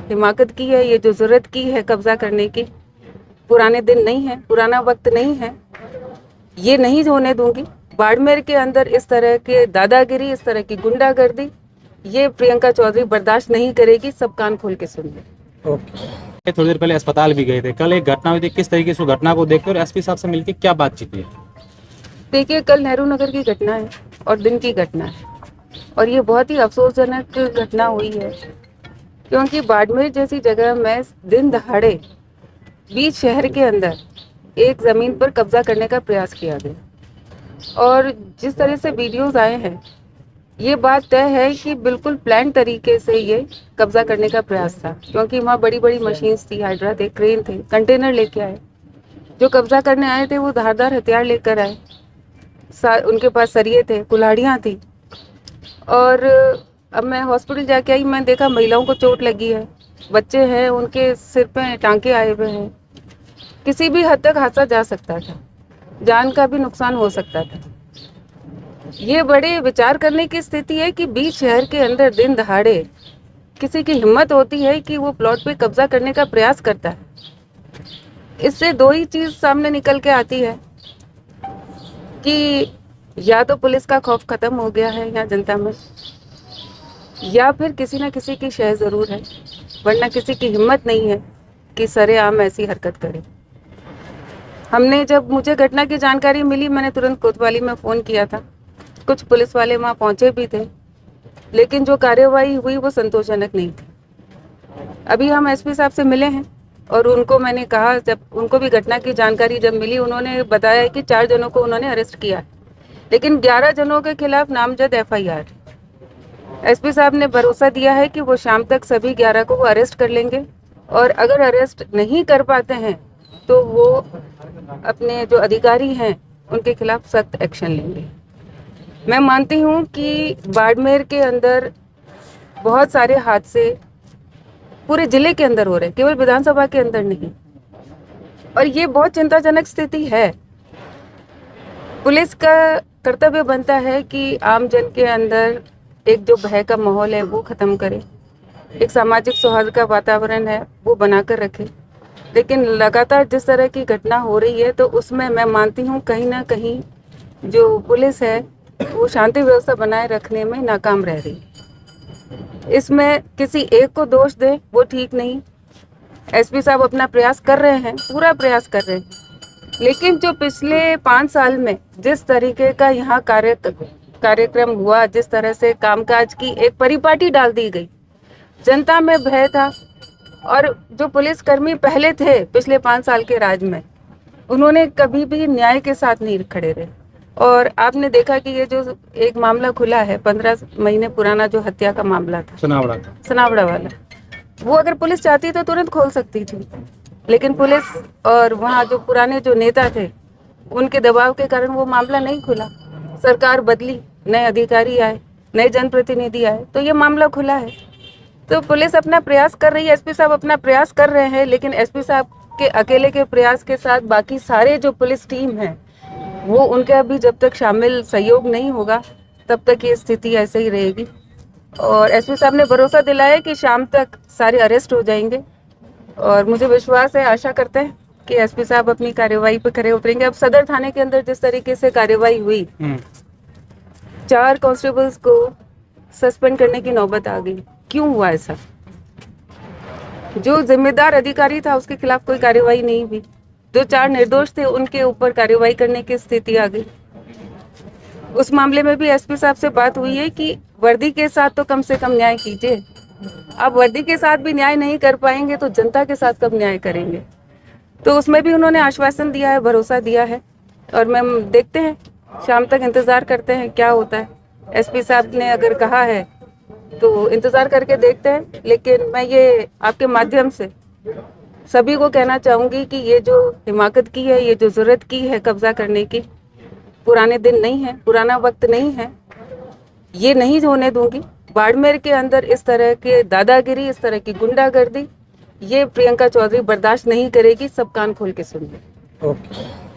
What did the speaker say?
हिमाकत की है, ये जो ज़रूरत की है कब्जा करने की, पुराने दिन नहीं है, पुराना वक्त नहीं है, ये नहीं होने दूंगी। बाड़मेर के अंदर इस तरह के दादागिरी, इस तरह की गुंडागर्दी, ये प्रियंका चौधरी बर्दाश्त नहीं करेगी। सब कान खोल के सुन ले। ओके, थोड़ी देर पहले अस्पताल भी गए थे, कल एक घटना हुई थी, किस तरीके से उस घटना को देखते और एसपी साहब से मिलकर क्या बातचीत हुई? देखिए, कल नेहरू नगर की घटना है और दिन की घटना है, और ये बहुत ही अफसोसजनक घटना हुई है, क्योंकि बाड़मेर जैसी जगह में दिन दहाड़े बीच शहर के अंदर एक ज़मीन पर कब्जा करने का प्रयास किया गया। और जिस तरह से वीडियोस आए हैं, ये बात तय है कि बिल्कुल प्लान तरीके से ये कब्जा करने का प्रयास था, क्योंकि वहाँ बड़ी बड़ी मशीन्स थी, हाइड्रा थे, क्रेन थे, कंटेनर लेके आए। जो कब्जा करने आए थे वो धारदार हथियार लेकर आए, उनके पास सरिये थे, कुल्हाड़ियाँ थी। और अब मैं हॉस्पिटल जाके आई, मैं देखा महिलाओं को चोट लगी है, बच्चे हैं, उनके सिर पे टांके आए हुए हैं। किसी भी हद तक हादसा जा सकता था, जान का भी नुकसान हो सकता था। ये बड़े विचार करने की स्थिति है कि बीच शहर के अंदर दिन दहाड़े किसी की हिम्मत होती है कि वो प्लॉट पे कब्जा करने का प्रयास करता है। इससे दो ही चीज सामने निकल के आती है कि या तो पुलिस का खौफ खत्म हो गया है यहाँ जनता में, या फिर किसी न किसी की शह जरूर है, वरना किसी की हिम्मत नहीं है कि सरेआम ऐसी हरकत करे। हमने, जब मुझे घटना की जानकारी मिली, मैंने तुरंत कोतवाली में फ़ोन किया था। कुछ पुलिस वाले वहाँ पहुँचे भी थे, लेकिन जो कार्यवाही हुई वो संतोषजनक नहीं थी। अभी हम एसपी साहब से मिले हैं और उनको मैंने कहा, जब उनको भी घटना की जानकारी जब मिली, उन्होंने बताया कि 4 जनों को उन्होंने अरेस्ट किया, लेकिन 11 जनों के खिलाफ नामजद FIR। एसपी साहब ने भरोसा दिया है कि वो शाम तक सभी 11 को वो अरेस्ट कर लेंगे, और अगर अरेस्ट नहीं कर पाते हैं तो वो अपने जो अधिकारी हैं उनके खिलाफ सख्त एक्शन लेंगे। मैं मानती हूँ कि बाड़मेर के अंदर बहुत सारे हादसे पूरे जिले के अंदर हो रहे हैं, केवल विधानसभा के अंदर नहीं, और ये बहुत चिंताजनक स्थिति है। पुलिस का कर्तव्य बनता है कि आम जन के अंदर एक जो भय का माहौल है वो खत्म करे, एक सामाजिक सौहार्द का वातावरण है वो बनाकर रखे। लेकिन लगातार जिस तरह की घटना हो रही है, तो उसमें मैं मानती हूँ कहीं ना कहीं जो पुलिस है वो शांति व्यवस्था बनाए रखने में नाकाम रह रही है। इसमें किसी एक को दोष दे वो ठीक नहीं। एसपी साहब अपना प्रयास कर रहे हैं, पूरा प्रयास कर रहे हैं, लेकिन जो पिछले 5 साल में जिस तरीके का यहाँ कार्यक्रम हुआ, जिस तरह से कामकाज की एक परिपाटी डाल दी गई, जनता में भय था। और जो पुलिसकर्मी पहले थे पिछले 5 साल के राज में, उन्होंने कभी भी न्याय के साथ नहीं खड़े रहे। और आपने देखा कि ये जो एक मामला खुला है 15 महीने पुराना, जो हत्या का मामला था, सनावड़ा वाला, वो अगर पुलिस चाहती तो तुरंत खोल सकती थी, लेकिन पुलिस और वहाँ जो पुराने जो नेता थे उनके दबाव के कारण वो मामला नहीं खुला। सरकार बदली, नए अधिकारी आए, नए जनप्रतिनिधि आए, तो ये मामला खुला है। तो पुलिस अपना प्रयास कर रही है, एसपी साहब अपना प्रयास कर रहे हैं, लेकिन एसपी साहब के अकेले के प्रयास के साथ बाकी सारे जो पुलिस टीम है वो उनका भी जब तक शामिल सहयोग नहीं होगा तब तक ये स्थिति ऐसे ही रहेगी। और एसपी साहब ने भरोसा दिलाया कि शाम तक सारे अरेस्ट हो जाएंगे, और मुझे विश्वास है, आशा करते हैं कि एसपी साहब अपनी कार्यवाही पर खरे उतरेंगे। अब सदर थाने के अंदर जिस तरीके से कार्यवाही हुई, 4 कांस्टेबल्स को सस्पेंड करने की नौबत आ गई। क्यों हुआ ऐसा? जो जिम्मेदार अधिकारी था उसके खिलाफ कोई कार्यवाही नहीं हुई, जो 4 निर्दोष थे उनके ऊपर कार्यवाही करने की स्थिति आ गई। उस मामले में भी एसपी साहब से बात हुई है कि वर्दी के साथ तो कम से कम न्याय कीजिए। अब वर्दी के साथ भी न्याय नहीं कर पाएंगे तो जनता के साथ कब न्याय करेंगे? तो उसमें भी उन्होंने आश्वासन दिया है, भरोसा दिया है, और मैं देखते हैं, शाम तक इंतज़ार करते हैं क्या होता है। एसपी साहब ने अगर कहा है तो इंतज़ार करके देखते हैं। लेकिन मैं ये आपके माध्यम से सभी को कहना चाहूँगी कि ये जो हिमाकत की है, ये जो ज़रूरत की है कब्जा करने की, पुराने दिन नहीं है, पुराना वक्त नहीं है, ये नहीं होने दूंगी। बाड़मेर के अंदर इस तरह के दादागिरी, इस तरह की गुंडागर्दी, ये प्रियंका चौधरी बर्दाश्त नहीं करेगी। सब कान खोल के सुन ले। ओके।